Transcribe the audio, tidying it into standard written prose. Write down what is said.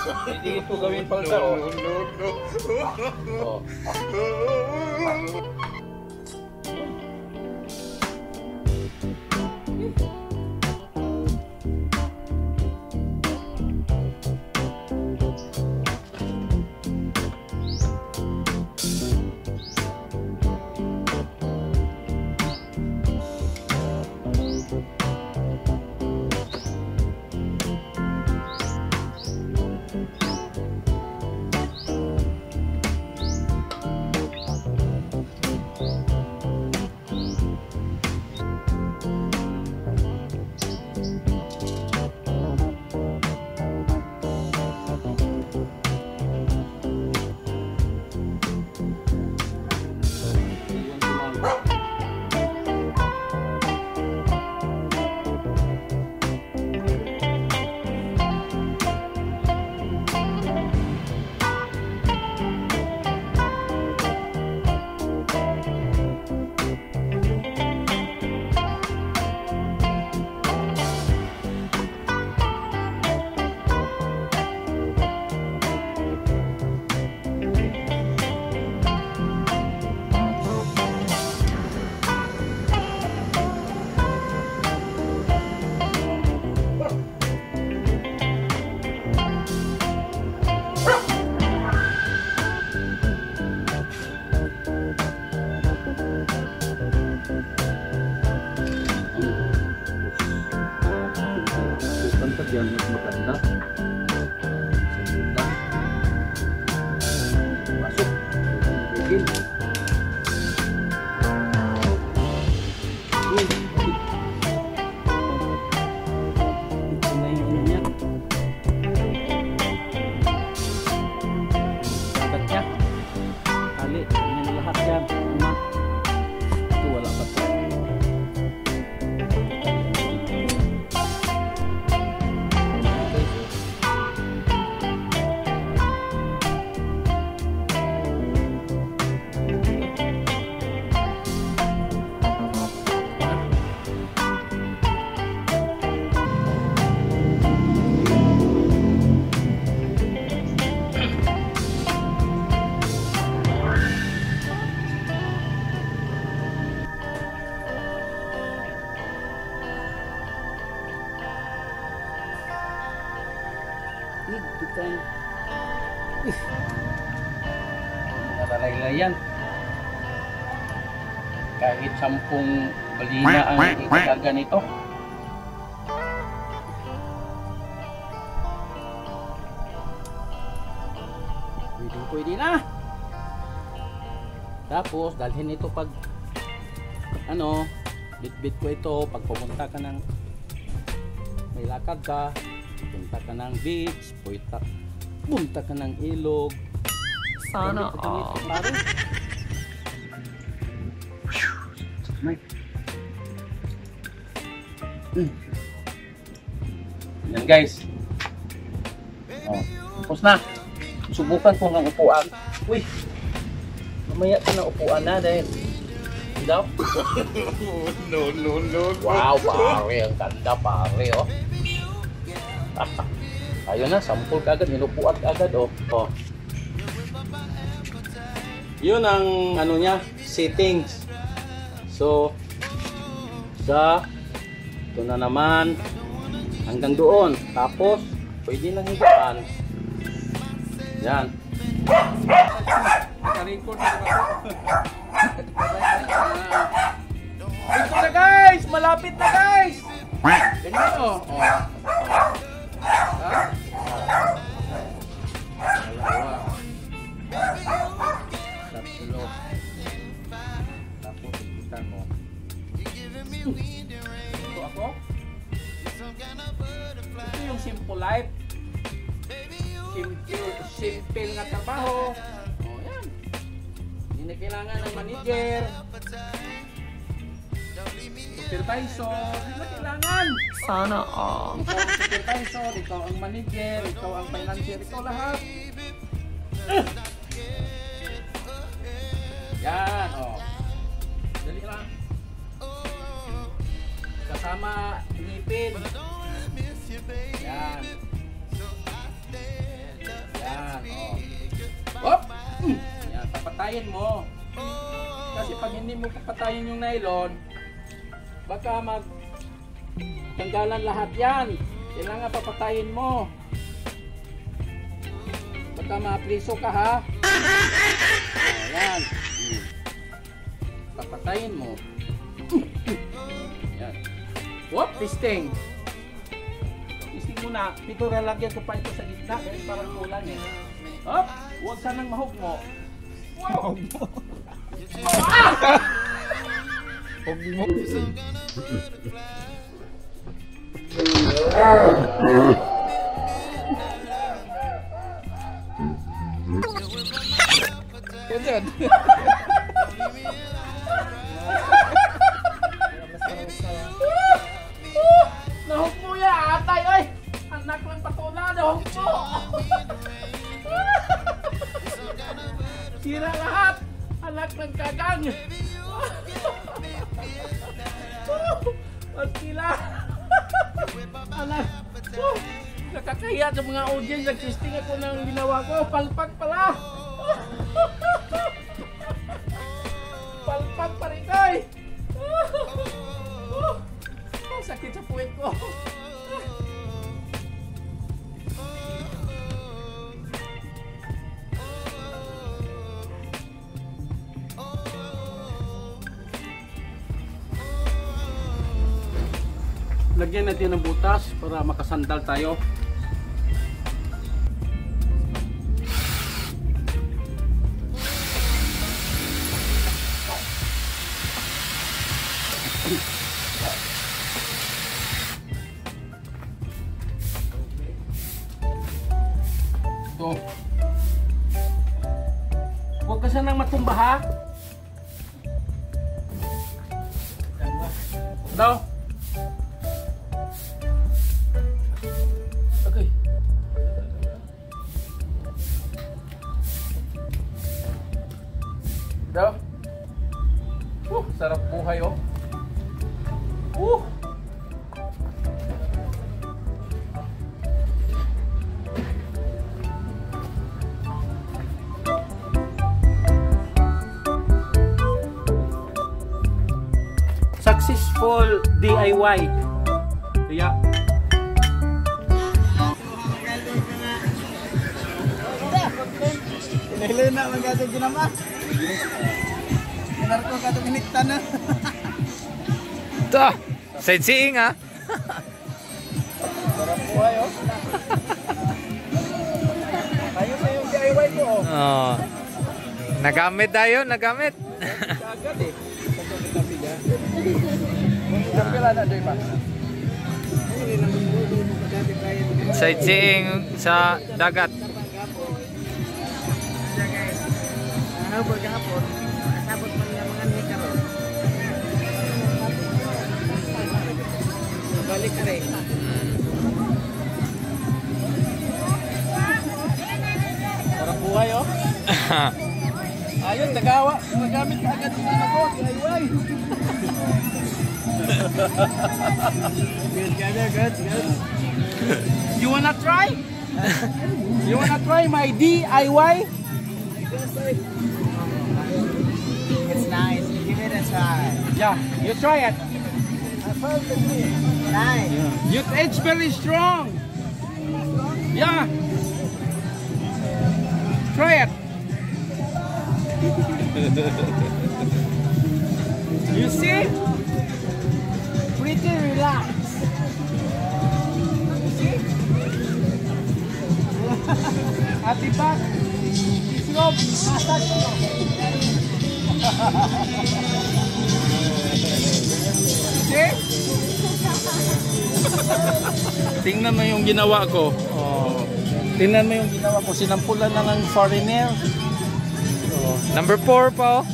Hindi ito gawin palsa, oh. Oh. Yan mas maganda. Masuk. Begin. Ito na yung ano niya. Dapat niya. Ali, yan lahat yan. Ito wala pa ito. Nakalaylay yan. Kahit 10 balina ang ikagaga nito. Pwede na. Tapos dalhin ito pag ano, bit-bit ko ito pag pumunta ka ng may lakad ka, punta ka ng beach, punta ka ng ilog. Sana all. Yan guys. Oh, tapos na. Subukan ko ng upuan. Uy, mamaya ka na upuan na dahil daw. No. Wow, pare, ang ganda pare, oh. Ayun na, sample kagad, nilupuan kagad, oh. Oh. Yun ang ano niya, settings. So, ito na naman hanggang doon. Tapos, pwede nang higaan. Yan. Naka-record na ba ito? Ito na guys! Malapit na guys! Ganyan o. Dalawa. Tatlo. Tapos ikitan mo. Ito ako. Ito yung simple life. Simple nga trabaho. O yan. Hindi na kailangan ng manager, supervisor. Hindi na kailangan. Sana all. Ikaw ang supervisor, ikaw ang manager, ikaw ang financier, ikaw lahat. Yan, o. Dali lang. Kasama ngipin. Yan. papatayin mo. Kasi pag hindi mo papatayin yung nylon, baka tanggalan lahat yan. Kailangan papatayin mo. Baka ma-apriso ka ha. Ayan. Papatayin mo. Ayan. Whoop, pisting. Pisting muna. Ito lalagyan ko pa ito sa gitna. Kasi parang kulang eh. Hop! Huwag sanang mahog mo. Wow! Huwag mo. Yan. Nahog mo ya, atay! Ay! Anak lang patula, nahog mo! Sira lahat! Anak ng kagang! At sila! Anak! Nakakahiya sa mga audience, nag-testing ako ng ginawa ko, palpak pala! Palpak pa rin kay! Sakit sa puwet ko! Lagyan natin ng butas para makasandal tayo. Ito. Huwag ka sanang matumba ha. Daw. Okay. Daw. Sarap buhay oh. Successful DIY. Kaya Pinahilo na magkatong ginama. Pinarko ka itong inikta na. Ito, sightseeing ha. Sarap buhay oh. Ayun na yung DIY ko oh. Oh. Nagamit tayo, nagamit. Agad eh. Kapila na doy pa. Sightseeing sa dagat. Pagkahapon, kasabot man nga mga nikaron. Balik ka rin. sarap buhay oh. Ayun, nagawa. Nagamit ka agad yung ano ko, DIY. Good. You wanna try? You wanna try my DIY? It's nice. Give it a try. Yeah, you try it. Nice. It's very strong. Yeah. Try it. You see? Pretty relaxed. You see? At the back, slope, massage mo. See? Tingnan mo yung ginawa ko. Oh. Tingnan mo yung ginawa ko. Sinampulan na ng foreigner. Number 4 pa oh.